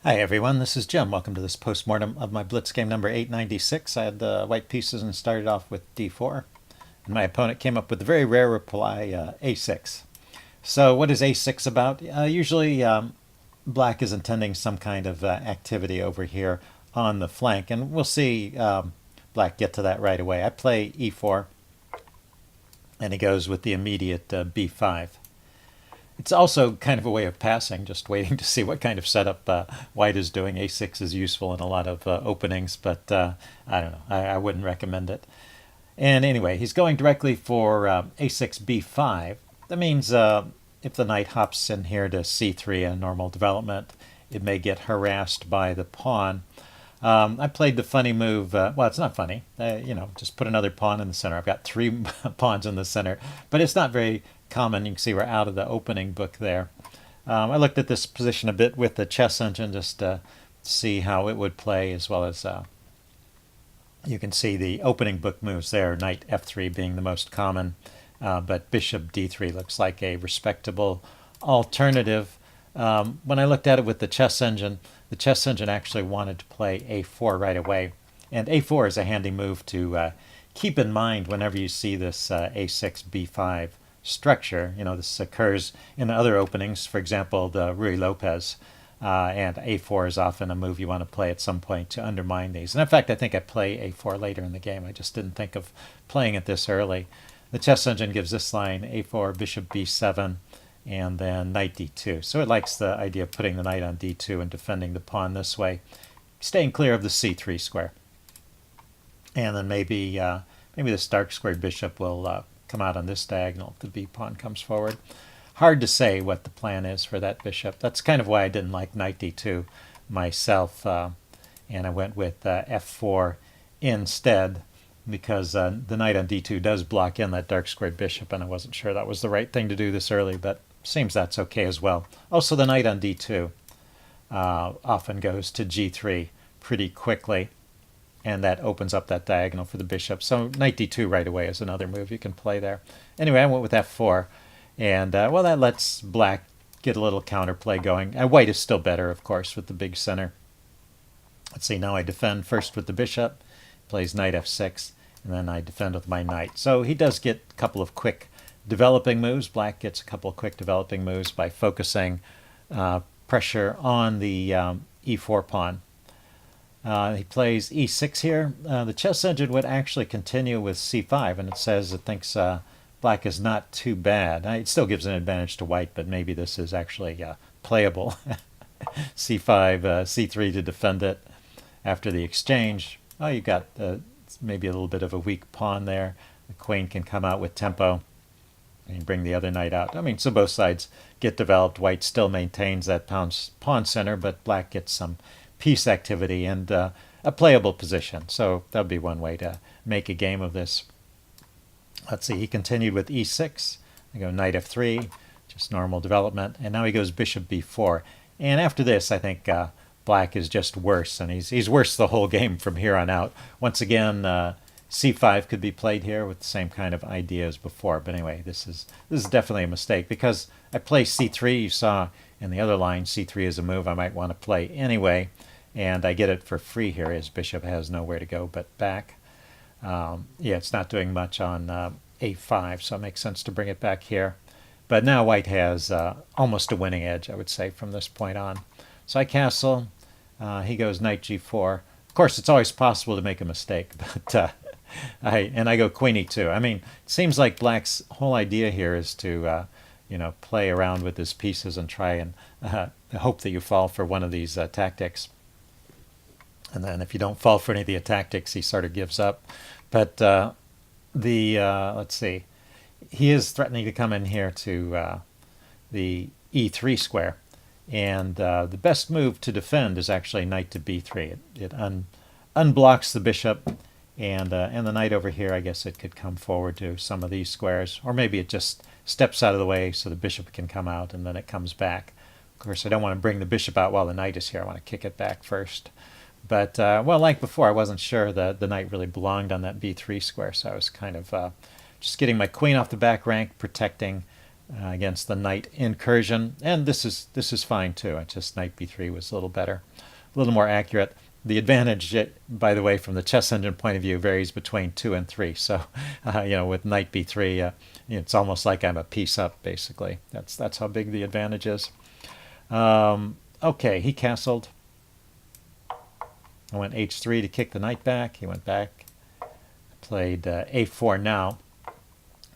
Hi everyone, this is Jim. Welcome to this postmortem of my Blitz game number 896. I had the white pieces and started off with d4. And my opponent came up with the very rare reply, a6. So what is a6 about? Usually black is intending some kind of activity over here on the flank. And we'll see black get to that right away. I play e4, and he goes with the immediate b5. It's also kind of a way of passing, just waiting to see what kind of setup white is doing. A6 is useful in a lot of openings, but I don't know. I wouldn't recommend it. And anyway, he's going directly for a6, b5. That means if the knight hops in here to c3 in normal development, it may get harassed by the pawn. I played the funny move. Well, it's not funny. Just put another pawn in the center. I've got three pawns in the center, but it's not very common. You can see we're out of the opening book there. I looked at this position a bit with the chess engine just to see how it would play, as well as you can see the opening book moves there, knight f3 being the most common, but bishop d3 looks like a respectable alternative. When I looked at it with the chess engine actually wanted to play a4 right away. And a4 is a handy move to keep in mind whenever you see this a6, b5 structure. This occurs in other openings, for example, the Ruy Lopez. And a4 is often a move you want to play at some point to undermine these. And in fact, I think I play a4 later in the game. I just didn't think of playing it this early. The chess engine gives this line a4, bishop b7, and then knight d2. So it likes the idea of putting the knight on d2 and defending the pawn this way, staying clear of the c3 square. And then maybe this dark squared bishop will come out on this diagonal if the b pawn comes forward. Hard to say what the plan is for that bishop. That's kind of why I didn't like knight d2 myself, and I went with f4 instead, because the knight on d2 does block in that dark squared bishop, and I wasn't sure that was the right thing to do this early, but seems that's okay as well. Also, the knight on d2 often goes to g3 pretty quickly, and that opens up that diagonal for the bishop. So knight d2 right away is another move you can play there. Anyway, I went with f4, and well, that lets black get a little counterplay going. And white is still better, of course, with the big center. Let's see, now I defend first with the bishop, plays knight f6, and then I defend with my knight. So he does get a couple of quick developing moves. Black gets a couple of quick developing moves by focusing pressure on the e4 pawn. He plays e6 here. The chess engine would actually continue with c5, and it says it thinks black is not too bad. It still gives an advantage to white, but maybe this is actually playable. c5, c3 to defend it after the exchange. Oh, you've got maybe a little bit of a weak pawn there. The queen can come out with tempo and bring the other knight out. I mean, so both sides get developed. White still maintains that pawn center, but black gets some piece activity and a playable position. So that would be one way to make a game of this. Let's see, he continued with e6. I go knight f3, just normal development. And now he goes bishop b4. And after this, I think black is just worse, and he's worse the whole game from here on out. Once again, c5 could be played here with the same kind of idea as before. But anyway, this is definitely a mistake, because I play c3. You saw in the other line, c3 is a move I might want to play anyway, and I get it for free here. His bishop has nowhere to go but back. Yeah, it's not doing much on a5, so it makes sense to bring it back here. But now white has almost a winning edge, I would say, from this point on. So I castle. He goes knight g4. Of course, it's always possible to make a mistake, but I go queen e2. I mean, it seems like black's whole idea here is to play around with his pieces and try and hope that you fall for one of these tactics. And then if you don't fall for any of the tactics, he sort of gives up. But let's see, he is threatening to come in here to the e3 square. And the best move to defend is actually knight to b3. It unblocks the bishop, and the knight over here, I guess it could come forward to some of these squares. Or maybe it just steps out of the way so the bishop can come out, and then it comes back. Of course, I don't want to bring the bishop out while the knight is here. I want to kick it back first. But, well, like before, I wasn't sure that the knight really belonged on that b3 square, so I was kind of just getting my queen off the back rank, protecting against the knight incursion, and this is fine too. It's just knight b3 was a little better, a little more accurate. The advantage, by the way, from the chess engine point of view, varies between 2 and 3. So, with knight b3, it's almost like I'm a piece up, basically. That's how big the advantage is. Okay, he castled. I went h3 to kick the knight back. He went back. Played a4 now.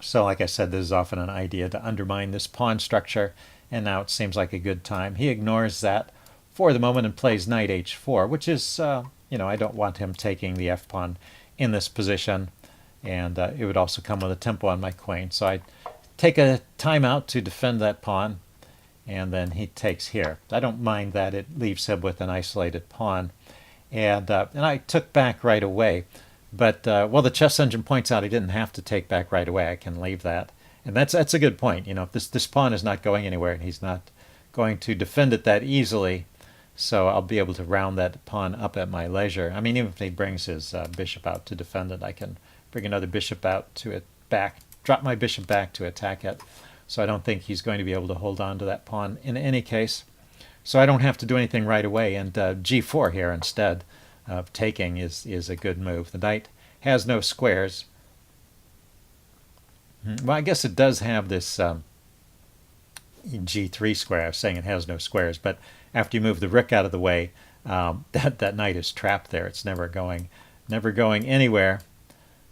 So, like I said, this is often an idea to undermine this pawn structure, and now it seems like a good time. He ignores that for the moment and plays knight h4, which is, I don't want him taking the f-pawn in this position, and it would also come with a tempo on my queen. So I take a timeout to defend that pawn, and then he takes here. I don't mind that. It leaves him with an isolated pawn, and I took back right away. But, the chess engine points out he didn't have to take back right away. I can leave that. And that's a good point. If this pawn is not going anywhere, and he's not going to defend it that easily, so I'll be able to round that pawn up at my leisure. I mean, even if he brings his bishop out to defend it, I can bring another bishop out to it back, drop my bishop back to attack it. So I don't think he's going to be able to hold on to that pawn in any case. So I don't have to do anything right away. And g4 here instead of taking is a good move. The knight has no squares. Well, I guess it does have this g3 square. I was saying it has no squares, but after you move the rook out of the way, that knight is trapped there. It's never going anywhere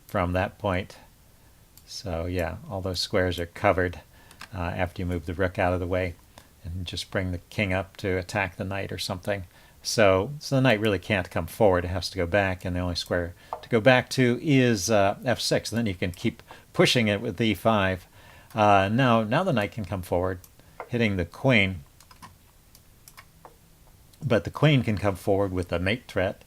from that point. So yeah, all those squares are covered after you move the rook out of the way and just bring the king up to attack the knight or something. So the knight really can't come forward. It has to go back, and the only square to go back to is f6. And then you can keep pushing it with e5. Now the knight can come forward, hitting the queen. But the queen can come forward with a mate threat,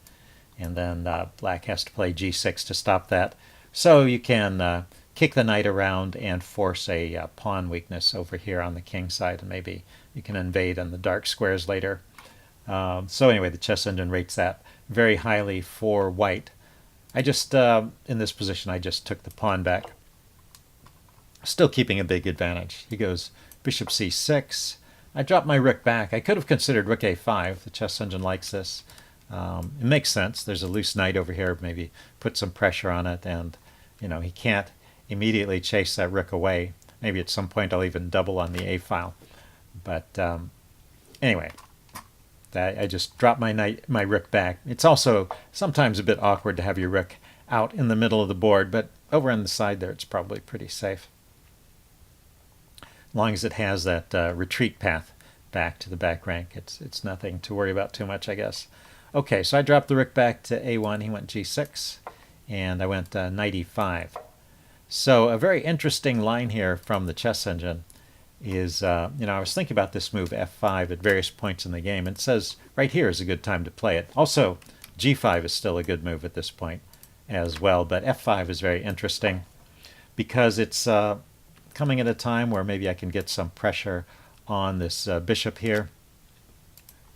and then black has to play g6 to stop that. So you can kick the knight around and force a pawn weakness over here on the king side, and maybe you can invade on the dark squares later. So anyway, the chess engine rates that very highly for white. I just, in this position, I just took the pawn back, still keeping a big advantage. He goes bishop c6. I dropped my rook back. I could have considered rook a5. The chess engine likes this. It makes sense. There's a loose knight over here. Maybe put some pressure on it, and he can't immediately chase that rook away. Maybe at some point I'll even double on the a file. But anyway, I just dropped my rook back. It's also sometimes a bit awkward to have your rook out in the middle of the board, but over on the side there it's probably pretty safe. As long as it has that retreat path back to the back rank, it's nothing to worry about too much, I guess. Okay, so I dropped the rook back to a1. He went g6, and I went knight e5. So a very interesting line here from the chess engine is, I was thinking about this move f5 at various points in the game. It says right here is a good time to play it. Also, g5 is still a good move at this point as well, but f5 is very interesting because it's coming at a time where maybe I can get some pressure on this bishop here.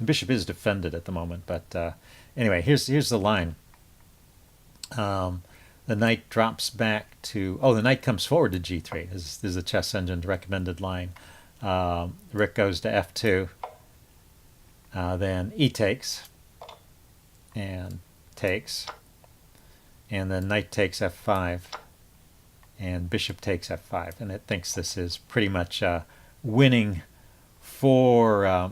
The bishop is defended at the moment, but anyway, here's the line. The knight drops back to, the knight comes forward to g3. This is the chess engine's recommended line. The rook goes to f2, then e takes, and takes, and then knight takes f5, and bishop takes f5, and it thinks this is pretty much winning for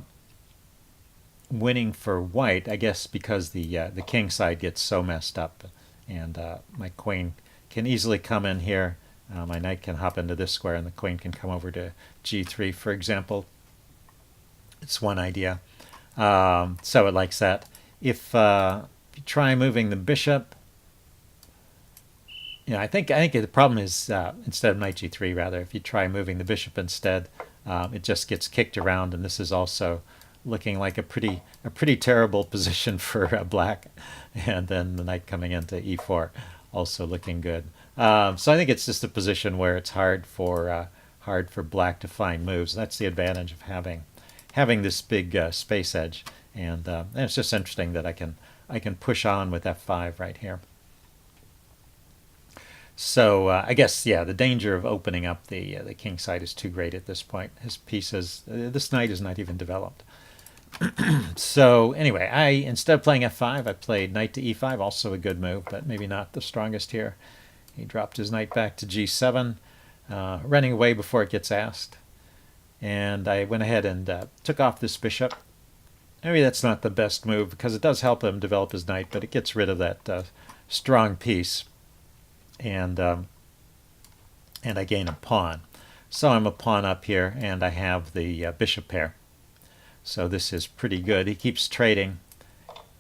white, I guess, because the king side gets so messed up, and my queen can easily come in here. My knight can hop into this square, and the queen can come over to g3, for example. It's one idea. So it likes that. If you try moving the bishop, I think the problem is instead of knight g3, rather, if you try moving the bishop instead, it just gets kicked around, and this is also looking like a pretty terrible position for black, and then the knight coming into e4 also looking good. So I think it's just a position where it's hard for black to find moves. That's the advantage of having this big space edge, and it's just interesting that I can push on with f5 right here. So I guess, yeah, the danger of opening up the king side is too great at this point. His pieces, this knight is not even developed. So anyway, instead of playing f5, I played knight to e5, also a good move, but maybe not the strongest here. He dropped his knight back to g7, running away before it gets asked. And I went ahead and took off this bishop. Maybe that's not the best move because it does help him develop his knight, but it gets rid of that strong piece. And I gain a pawn. So I'm a pawn up here, and I have the bishop pair. So this is pretty good. He keeps trading,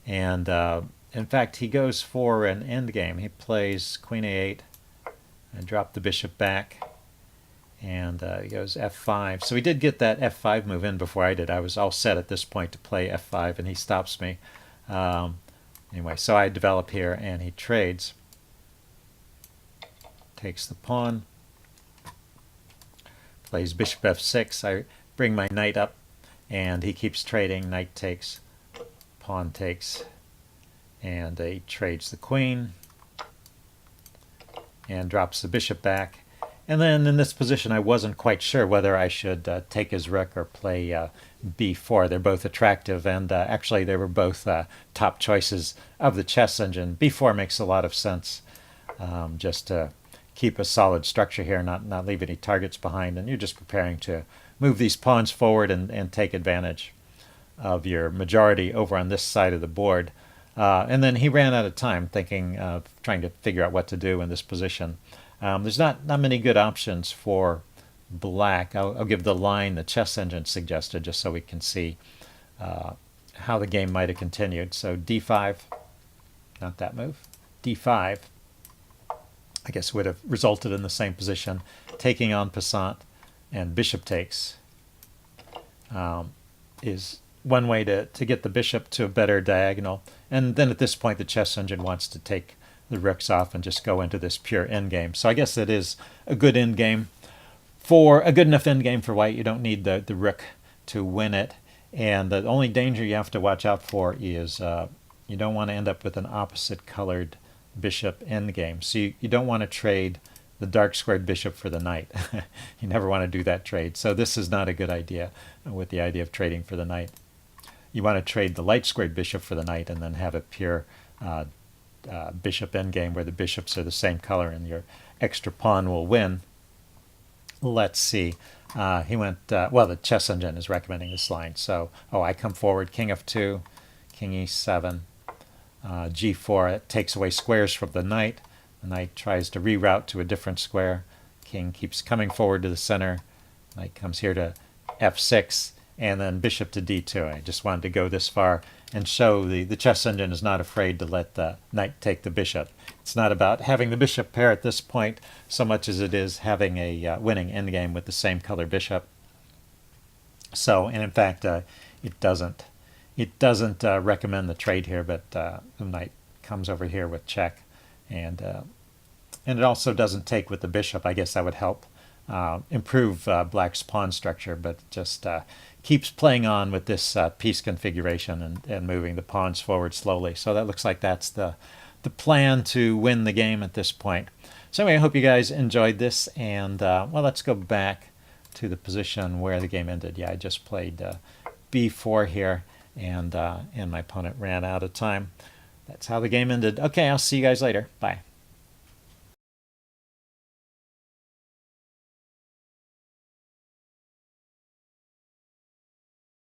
and in fact, he goes for an endgame. He plays queen a8 and drop the bishop back, and he goes f5. So he did get that f5 move in before I did. I was all set at this point to play f5, and he stops me. Anyway, so I develop here, and he trades. Takes the pawn. Plays bishop f6. I bring my knight up, and he keeps trading. Knight takes, pawn takes, and he trades the queen and drops the bishop back. And then in this position, I wasn't quite sure whether I should take his rook or play b4. They're both attractive, and actually they were both top choices of the chess engine. b4 makes a lot of sense, just to keep a solid structure here, not leave any targets behind, and you're just preparing to move these pawns forward and take advantage of your majority over on this side of the board. And then he ran out of time thinking of trying to figure out what to do in this position. There's not many good options for black. I'll give the line the chess engine suggested just so we can see how the game might have continued. So d5, not that move, d5, I guess would have resulted in the same position, taking en passant, and bishop takes is one way to get the bishop to a better diagonal. And then at this point, the chess engine wants to take the rooks off and just go into this pure endgame. So I guess it is a good endgame. For a good enough endgame for white, you don't need the rook to win it. And the only danger you have to watch out for is you don't want to end up with an opposite colored bishop endgame. So you don't want to trade the dark squared bishop for the knight. You never want to do that trade. So this is not a good idea with the idea of trading for the knight. You want to trade the light squared bishop for the knight and then have a pure bishop endgame where the bishops are the same color and your extra pawn will win. Let's see. He went, well, the chess engine is recommending this line. So, I come forward, king f2, king e7, g4. It takes away squares from the knight. The knight tries to reroute to a different square. King keeps coming forward to the center. Knight comes here to f6, and then bishop to d2. I just wanted to go this far and show the chess engine is not afraid to let the knight take the bishop. It's not about having the bishop pair at this point so much as it is having a winning endgame with the same color bishop. So, and in fact, it doesn't recommend the trade here, but the knight comes over here with check, and it also doesn't take with the bishop. I guess that would help improve black's pawn structure, but just keeps playing on with this piece configuration and moving the pawns forward slowly. So that looks like that's the plan to win the game at this point. So anyway, I hope you guys enjoyed this, and well, let's go back to the position where the game ended. Yeah, I just played b4 here, and my opponent ran out of time. That's how the game ended. Okay, I'll see you guys later. Bye.